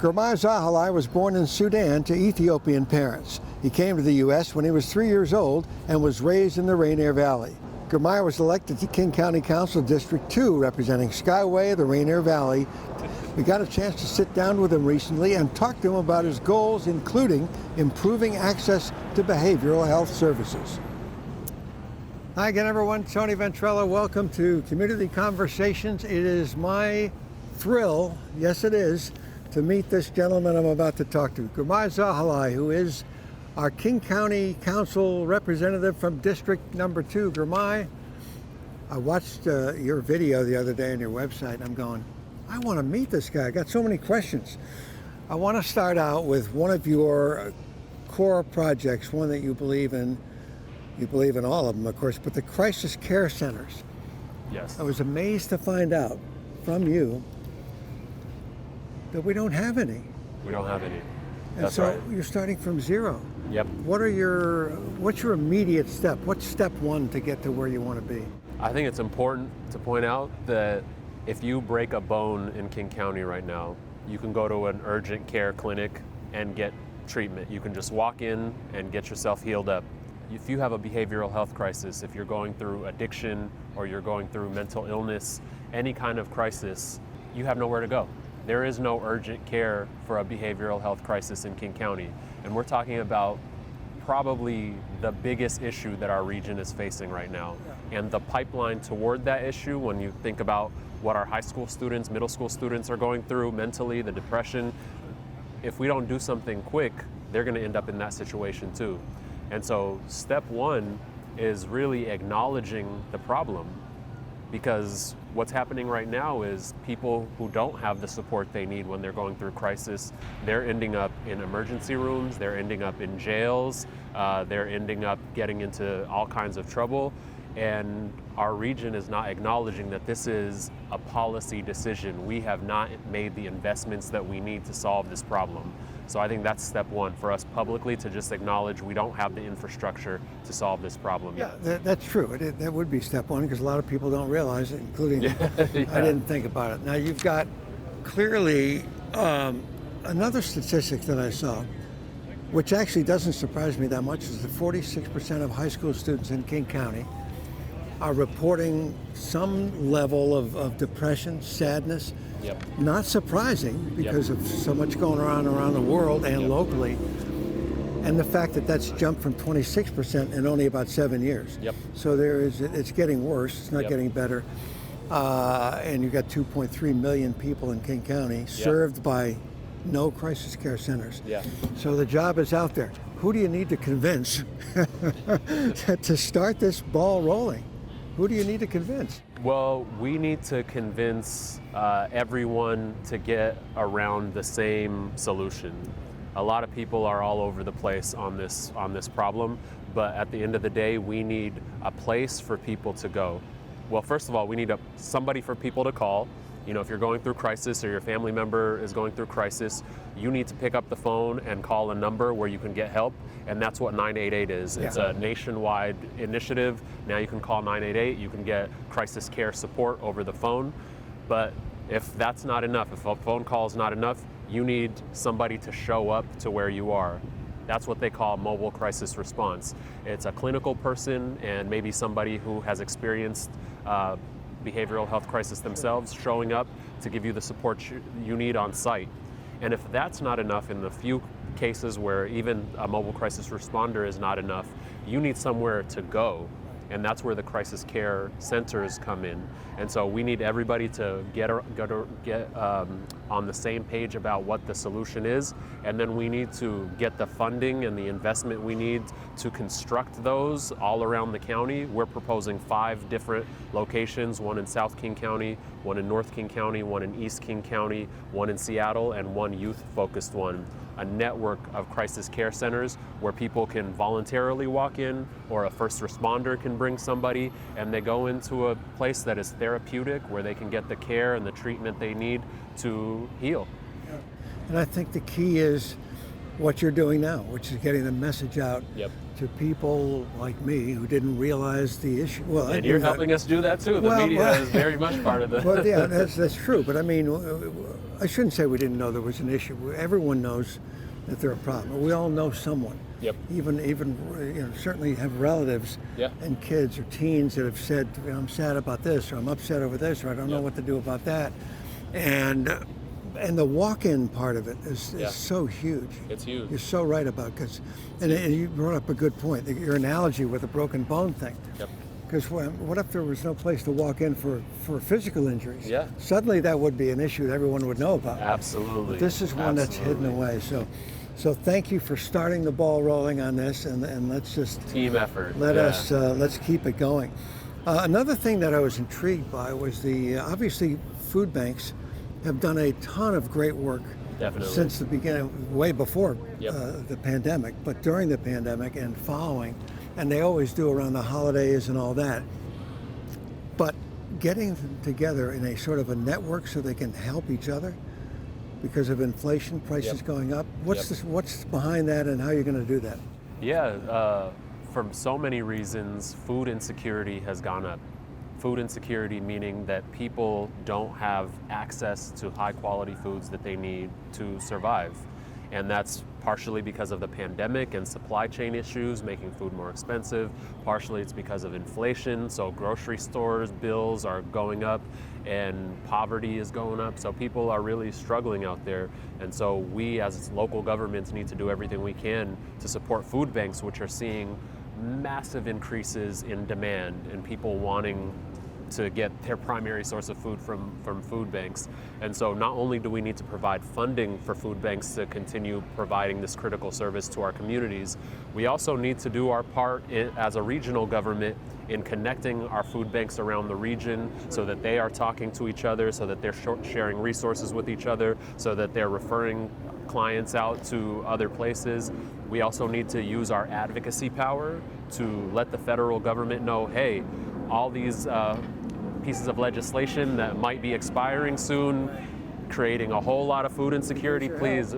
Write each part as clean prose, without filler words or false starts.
Girmay Zahilay was born in Sudan to Ethiopian parents. He came to the U.S. when he was 3 years old and was raised in the Rainier Valley. Girmay was elected to King County Council District 2, representing Skyway, the Rainier Valley. We got a chance to sit down with him recently and talk to him about his goals, including improving access to behavioral health services. Hi again, everyone. Tony Ventrella. Welcome to Community Conversations. It is my thrill, yes it is, to meet this gentleman I'm about to talk to, Girmay Zahilay, who is our King County Council representative from District Number 2. Girmay, I watched your video the other day on your website, and I'm going, I want to meet this guy. I got so many questions. I want to start out with one of your core projects, one that you believe in. You believe in all of them, of course, but the crisis care centers. Yes. I was amazed to find out from you that we don't have any. We don't have any. And That's so right. You're starting from zero. Yep. What's your immediate step? What's step one to get to where you want to be? I think it's important to point out that if you break a bone in King County right now, you can go to an urgent care clinic and get treatment. You can just walk in and get yourself healed up. If you have a behavioral health crisis, if you're going through addiction or you're going through mental illness, any kind of crisis, you have nowhere to go. There is no urgent care for a behavioral health crisis in King County. And we're talking about probably the biggest issue that our region is facing right now. And the pipeline toward that issue, when you think about what our high school students, middle school students are going through mentally, the depression, if we don't do something quick, they're going to end up in that situation too. And so step one is really acknowledging the problem. Because what's happening right now is people who don't have the support they need when they're going through crisis, they're ending up in emergency rooms, they're ending up in jails, they're ending up getting into all kinds of trouble. And our region is not acknowledging that this is a policy decision. We have not made the investments that we need to solve this problem. So I think that's step one for us publicly, to just acknowledge we don't have the infrastructure to solve this problem yet. Yeah, that's true. That would be step one, because a lot of people don't realize it, including I didn't think about it. Now you've got clearly another statistic that I saw, which actually doesn't surprise me that much, is that 46% of high school students in King County are reporting some level of depression, sadness. Yep. Not surprising, because of so much going on around the world and locally. And the fact that that's jumped from 26% in only about 7 years. Yep. So it's getting worse, it's not getting better. And you've got 2.3 million people in King County served by no crisis care centers. Yeah. So the job is out there. Who do you need to convince to start this ball rolling? Who do you need to convince? Well, we need to convince everyone to get around the same solution. A lot of people are all over the place on this problem, but at the end of the day, we need a place for people to go. Well, first of all, we need somebody for people to call. You know, if you're going through crisis or your family member is going through crisis, you need to pick up the phone and call a number where you can get help, and that's what 988 is. It's a nationwide initiative. Now you can call 988, you can get crisis care support over the phone. But if that's not enough, if a phone call is not enough, you need somebody to show up to where you are. That's what they call mobile crisis response. It's a clinical person and maybe somebody who has experienced behavioral health crisis themselves showing up to give you the support you need on site. And if that's not enough, in the few cases where even a mobile crisis responder is not enough, you need somewhere to go. And that's where the crisis care centers come in. And so we need everybody to get on the same page about what the solution is. And then we need to get the funding and the investment we need to construct those all around the county. We're proposing 5 different locations, one in South King County, one in North King County, one in East King County, one in Seattle, and one youth-focused one. A network of crisis care centers where people can voluntarily walk in, or a first responder can bring somebody, and they go into a place that is therapeutic, where they can get the care and the treatment they need to heal. And I think the key is what you're doing now, which is getting the message out to people like me who didn't realize the issue. Well, and you're helping us do that too. The media is very much part of the... Well, yeah, that's true. But I mean, I shouldn't say we didn't know there was an issue. Everyone knows that there's a problem. We all know someone. Even certainly have relatives and kids or teens that have said, I'm sad about this, or I'm upset over this, or I don't know what to do about that. And the walk-in part of it is so huge. It's huge. You're so right about and you brought up a good point. Your analogy with the broken bone thing. Because what if there was no place to walk in for physical injuries? Suddenly that would be an issue that everyone would know about. Absolutely. But this is one that's hidden away. So thank you for starting the ball rolling on this, and let's just team effort. Let's keep it going. Another thing that I was intrigued by was obviously food banks have done a ton of great work since the beginning, way before the pandemic, but during the pandemic and following, and they always do around the holidays and all that. But getting them together in a sort of a network so they can help each other because of inflation, prices going up. What's behind that, and how are you going to do that? For so many reasons, food insecurity has gone up. Food insecurity meaning that people don't have access to high quality foods that they need to survive. And that's partially because of the pandemic and supply chain issues making food more expensive. Partially it's because of inflation, so grocery stores bills are going up and poverty is going up. So people are really struggling out there. And so we as local governments need to do everything we can to support food banks, which are seeing massive increases in demand and people wanting to get their primary source of food from food banks. And so not only do we need to provide funding for food banks to continue providing this critical service to our communities, we also need to do our part as a regional government in connecting our food banks around the region so that they are talking to each other, so that they're sharing resources with each other, so that they're referring clients out to other places. We also need to use our advocacy power to let the federal government know, hey, all these pieces of legislation that might be expiring soon, creating a whole lot of food insecurity, please,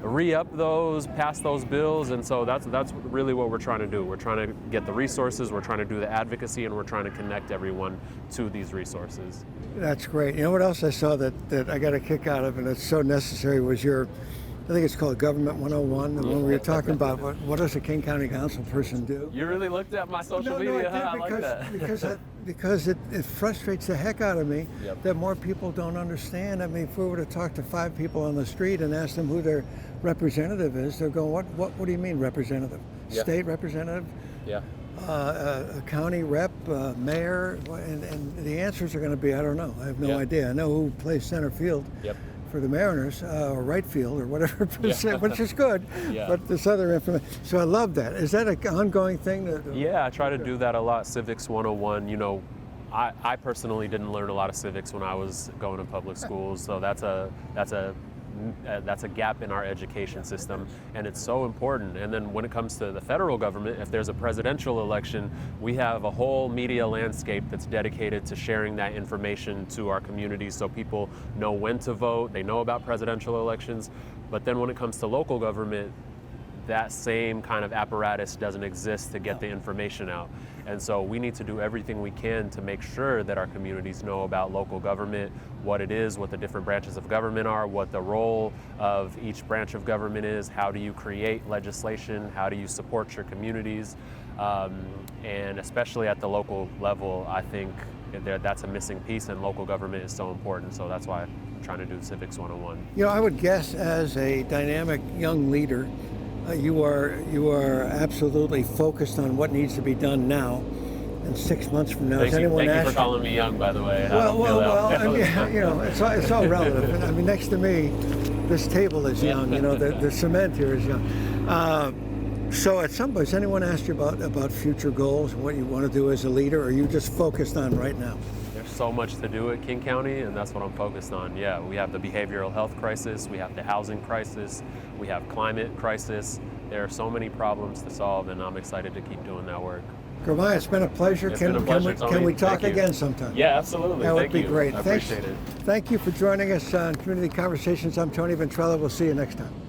re-up those, pass those bills. And so that's really what we're trying to do. We're trying to get the resources, we're trying to do the advocacy, and we're trying to connect everyone to these resources. That's great. You know what else I saw that I got a kick out of, and it's so necessary, was I think it's called Government 101, and when we were talking about what does a King County Council person do? You really looked at my social media, I like that. Because it frustrates the heck out of me that more people don't understand. I mean, if we were to talk to 5 people on the street and ask them who their representative is, they're going, what do you mean representative? State representative? A county rep, mayor, and the answers are going to be, I don't know. I have no idea. I know who plays center field for the Mariners, or right field, or whatever, which is good. But this other information. So I love that. Is that an ongoing thing? I try to do that a lot. Civics 101. You know, I personally didn't learn a lot of civics when I was going to public schools, so that's a gap in our education system, and it's so important. And then when it comes to the federal government, if there's a presidential election, we have a whole media landscape that's dedicated to sharing that information to our communities so people know when to vote, they know about presidential elections. But then when it comes to local government, that same kind of apparatus doesn't exist to get the information out. And so we need to do everything we can to make sure that our communities know about local government, what it is, what the different branches of government are, what the role of each branch of government is, how do you create legislation, how do you support your communities, and especially at the local level, I think that's a missing piece, and local government is so important. So that's why I'm trying to do Civics 101. You know, I would guess as a dynamic young leader, you are absolutely focused on what needs to be done now, and 6 months from now. Thank you for calling me young, by the way. Well, I mean, you know, it's all relative. I mean, next to me, this table is young. You know, the cement here is young. So at some point, has anyone asked you about future goals and what you want to do as a leader, or are you just focused on right now? There's so much to do at King County, and that's what I'm focused on. Yeah, we have the behavioral health crisis, we have the housing crisis, we have climate crisis. There are so many problems to solve, and I'm excited to keep doing that work. Girmay, it's been a pleasure. It's been a pleasure, can Tony. we talk Thank you. again sometime? Yeah, absolutely. That would Thank be you. great. I Thanks. appreciate it. Thank you for joining us on Community Conversations. I'm Tony Ventrella. We'll see you next time.